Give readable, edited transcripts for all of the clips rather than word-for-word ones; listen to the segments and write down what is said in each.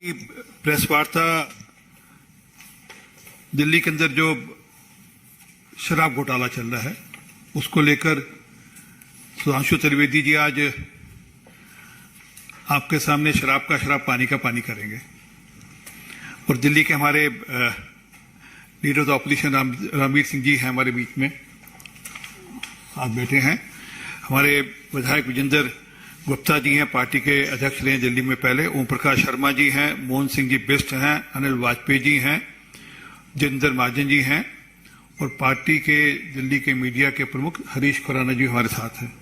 Press वार्ता दिल्ली के अंदर जो शराब घोटाला चल रहा है उसको लेकर सुधांशु त्रिवेदी जी आज आपके सामने शराब का शराब पानी का पानी करेंगे और दिल्ली के हमारे leader of the opposition Ranveer Singh ji हैं हमारे बीच में साथ बैठे हैं। हमारे विधायक विजेंद्र गुप्ता जी हैं, पार्टी के अध्यक्ष रहे दिल्ली में पहले। ओम प्रकाश शर्मा जी हैं, मोहन सिंह जी बिष्ट हैं, अनिल वाजपेयी जी हैं, जितेंद्र महाजन जी हैं और पार्टी के दिल्ली के मीडिया के प्रमुख हरीश खुराना जी हमारे साथ हैं।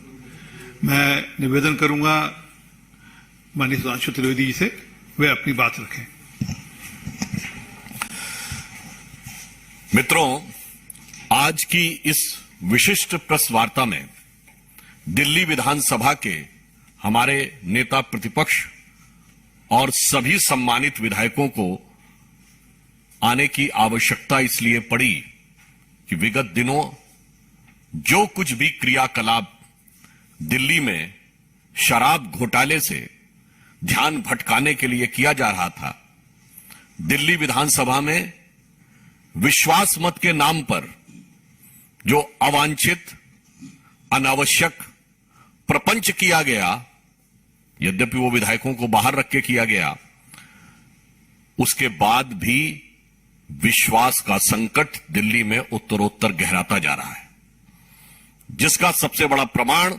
मैं निवेदन करूंगा माननीय सुधांशु त्रिवेदी जी से वे अपनी बात रखें। मित्रों, आज की इस विशिष्ट प्रेस वार्ता में दिल्ली विधानसभा के हमारे नेता प्रतिपक्ष और सभी सम्मानित विधायकों को आने की आवश्यकता इसलिए पड़ी कि विगत दिनों जो कुछ भी क्रियाकलाप दिल्ली में शराब घोटाले से ध्यान भटकाने के लिए किया जा रहा था, दिल्ली विधानसभा में विश्वास मत के नाम पर जो अवांछित अनावश्यक प्रपंच किया गया, यद्यपि वो विधायकों को बाहर रख के किया गया, उसके बाद भी विश्वास का संकट दिल्ली में उत्तरोत्तर गहराता जा रहा है, जिसका सबसे बड़ा प्रमाण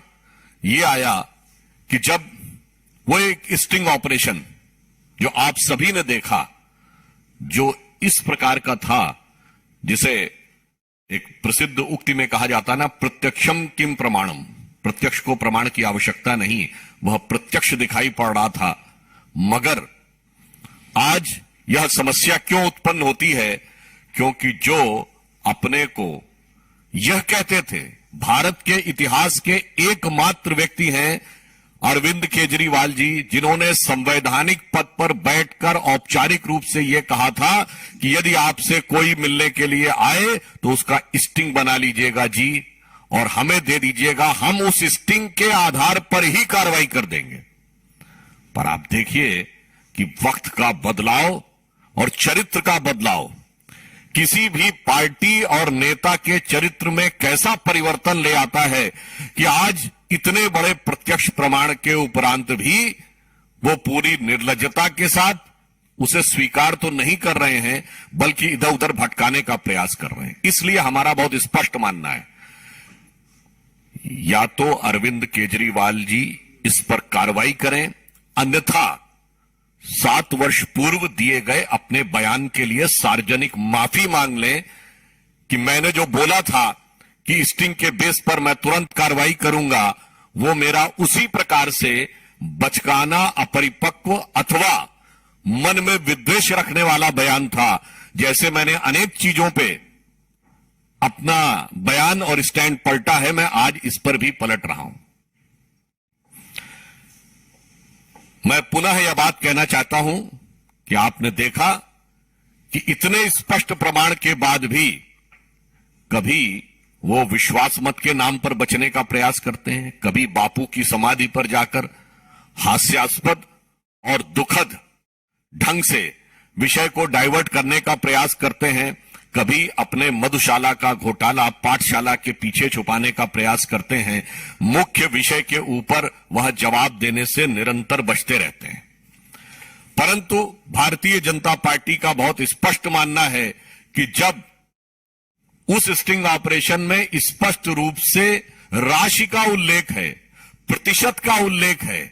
यह आया कि जब वो एक स्टिंग ऑपरेशन जो आप सभी ने देखा, जो इस प्रकार का था जिसे एक प्रसिद्ध उक्ति में कहा जाता ना, प्रत्यक्षम किम प्रमाणम, प्रत्यक्ष को प्रमाण की आवश्यकता नहीं, वह प्रत्यक्ष दिखाई पड़ रहा था। मगर आज यह समस्या क्यों उत्पन्न होती है? क्योंकि जो अपने को यह कहते थे भारत के इतिहास के एकमात्र व्यक्ति हैं अरविंद केजरीवाल जी, जिन्होंने संवैधानिक पद पर बैठकर औपचारिक रूप से यह कहा था कि यदि आपसे कोई मिलने के लिए आए तो उसका स्टिंग बना लीजिएगा जी और हमें दे दीजिएगा, हम उस स्टिंग के आधार पर ही कार्रवाई कर देंगे। पर आप देखिए कि वक्त का बदलाव और चरित्र का बदलाव किसी भी पार्टी और नेता के चरित्र में कैसा परिवर्तन ले आता है कि आज इतने बड़े प्रत्यक्ष प्रमाण के उपरांत भी वो पूरी निर्लज्जता के साथ उसे स्वीकार तो नहीं कर रहे हैं, बल्कि इधर उधर भटकाने का प्रयास कर रहे हैं। इसलिए हमारा बहुत स्पष्ट मानना है, या तो अरविंद केजरीवाल जी इस पर कार्रवाई करें, अन्यथा 7 वर्ष पूर्व दिए गए अपने बयान के लिए सार्वजनिक माफी मांग लें कि मैंने जो बोला था कि स्टिंग के बेस पर मैं तुरंत कार्रवाई करूंगा, वो मेरा उसी प्रकार से बचकाना, अपरिपक्व अथवा मन में विद्वेष रखने वाला बयान था। जैसे मैंने अनेक चीजों पे अपना बयान और स्टैंड पलटा है, मैं आज इस पर भी पलट रहा हूं। मैं पुनः यह बात कहना चाहता हूं कि आपने देखा कि इतने स्पष्ट प्रमाण के बाद भी कभी वो विश्वास मत के नाम पर बचने का प्रयास करते हैं, कभी बापू की समाधि पर जाकर हास्यास्पद और दुखद ढंग से विषय को डाइवर्ट करने का प्रयास करते हैं, कभी अपने मधुशाला का घोटाला पाठशाला के पीछे छुपाने का प्रयास करते हैं। मुख्य विषय के ऊपर वह जवाब देने से निरंतर बचते रहते हैं। परंतु भारतीय जनता पार्टी का बहुत स्पष्ट मानना है कि जब उस स्टिंग ऑपरेशन में स्पष्ट रूप से राशि का उल्लेख है, प्रतिशत का उल्लेख है,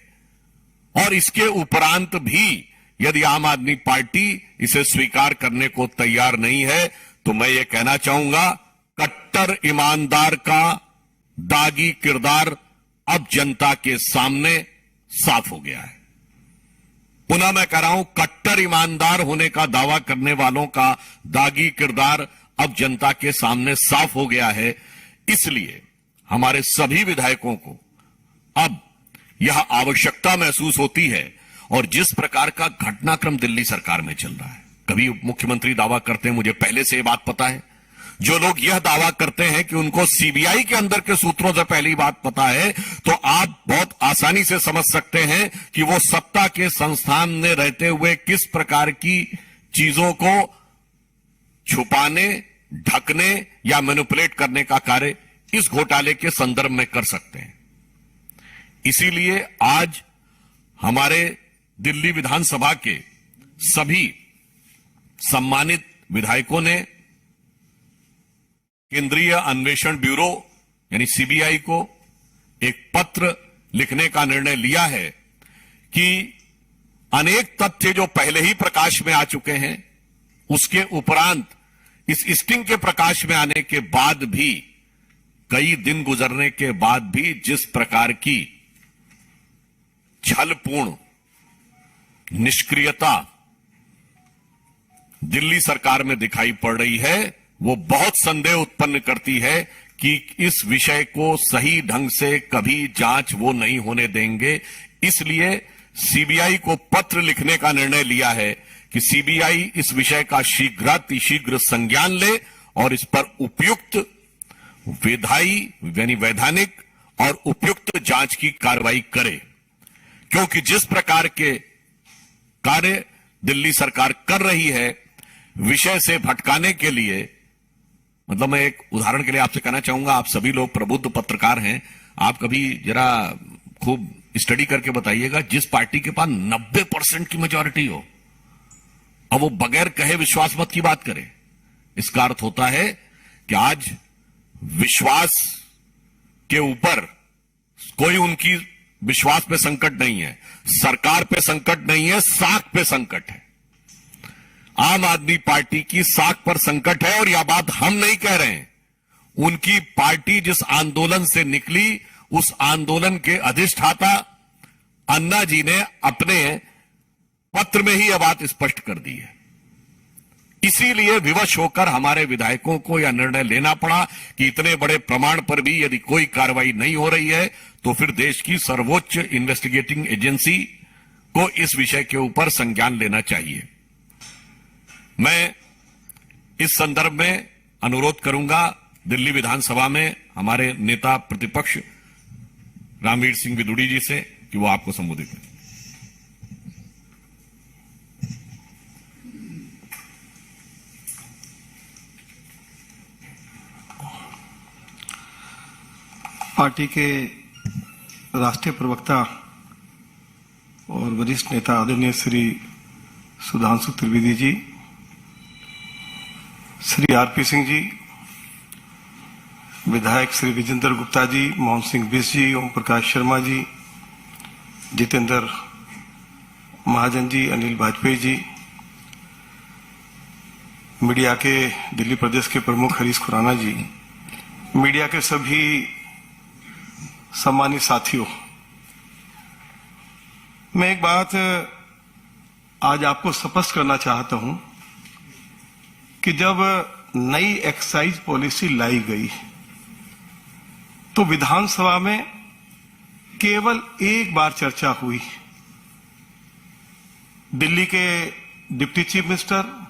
और इसके उपरांत भी यदि आम आदमी पार्टी इसे स्वीकार करने को तैयार नहीं है, तो मैं ये कहना चाहूंगा, कट्टर ईमानदार का दागी किरदार अब जनता के सामने साफ हो गया है। पुनः मैं कह रहा हूं, कट्टर ईमानदार होने का दावा करने वालों का दागी किरदार अब जनता के सामने साफ हो गया है। इसलिए हमारे सभी विधायकों को अब यह आवश्यकता महसूस होती है, और जिस प्रकार का घटनाक्रम दिल्ली सरकार में चल रहा है, कभी मुख्यमंत्री दावा करते हैं मुझे पहले से यह बात पता है, जो लोग यह दावा करते हैं कि उनको सीबीआई के अंदर के सूत्रों से पहली बात पता है, तो आप बहुत आसानी से समझ सकते हैं कि वो सत्ता के संस्थान में रहते हुए किस प्रकार की चीजों को छुपाने, ढकने या मैनिपुलेट करने का कार्य इस घोटाले के संदर्भ में कर सकते हैं। इसीलिए आज हमारे दिल्ली विधानसभा के सभी सम्मानित विधायकों ने केंद्रीय अन्वेषण ब्यूरो यानी सीबीआई को एक पत्र लिखने का निर्णय लिया है कि अनेक तथ्य जो पहले ही प्रकाश में आ चुके हैं, उसके उपरांत इस स्टिंग के प्रकाश में आने के बाद भी, कई दिन गुजरने के बाद भी जिस प्रकार की छलपूर्ण निष्क्रियता दिल्ली सरकार में दिखाई पड़ रही है, वो बहुत संदेह उत्पन्न करती है कि इस विषय को सही ढंग से कभी जांच वो नहीं होने देंगे। इसलिए सीबीआई को पत्र लिखने का निर्णय लिया है कि सीबीआई इस विषय का शीघ्र संज्ञान ले और इस पर उपयुक्त वैधानिक और उपयुक्त जांच की कार्रवाई करे, क्योंकि जिस प्रकार के कार्य दिल्ली सरकार कर रही है विषय से भटकाने के लिए, मतलब मैं एक उदाहरण के लिए आपसे कहना चाहूंगा, आप सभी लोग प्रबुद्ध पत्रकार हैं, आप कभी जरा खूब स्टडी करके बताइएगा, जिस पार्टी के पास 90% की मेजॉरिटी हो और वो बगैर कहे विश्वास मत की बात करे, इसका अर्थ होता है कि आज विश्वास के ऊपर कोई उनकी विश्वास पे संकट नहीं है, सरकार पे संकट नहीं है, साख पे संकट है। आम आदमी पार्टी की साख पर संकट है और यह बात हम नहीं कह रहे हैं। उनकी पार्टी जिस आंदोलन से निकली, उस आंदोलन के अधिष्ठाता अन्ना जी ने अपने पत्र में ही यह बात स्पष्ट कर दी है। इसीलिए विवश होकर हमारे विधायकों को यह निर्णय लेना पड़ा कि इतने बड़े प्रमाण पर भी यदि कोई कार्रवाई नहीं हो रही है तो फिर देश की सर्वोच्च इन्वेस्टिगेटिंग एजेंसी को इस विषय के ऊपर संज्ञान लेना चाहिए। मैं इस संदर्भ में अनुरोध करूंगा दिल्ली विधानसभा में हमारे नेता प्रतिपक्ष रामवीर सिंह विदुड़ी जी से कि वो आपको संबोधित करें। पार्टी के राष्ट्रीय प्रवक्ता और वरिष्ठ नेता आदरणीय श्री सुधांशु त्रिवेदी जी, श्री आरपी सिंह जी, विधायक श्री विजेंद्र गुप्ता जी, मोहन सिंह बिष्ट जी, ओम प्रकाश शर्मा जी, जितेंद्र महाजन जी, अनिल वाजपेयी जी, मीडिया के दिल्ली प्रदेश के प्रमुख हरीश खुराना जी, मीडिया के सभी सम्मानित साथियों, मैं एक बात आज आपको स्पष्ट करना चाहता हूं कि जब नई एक्साइज पॉलिसी लाई गई तो विधानसभा में केवल एक बार चर्चा हुई। दिल्ली के डिप्टी चीफ मिनिस्टर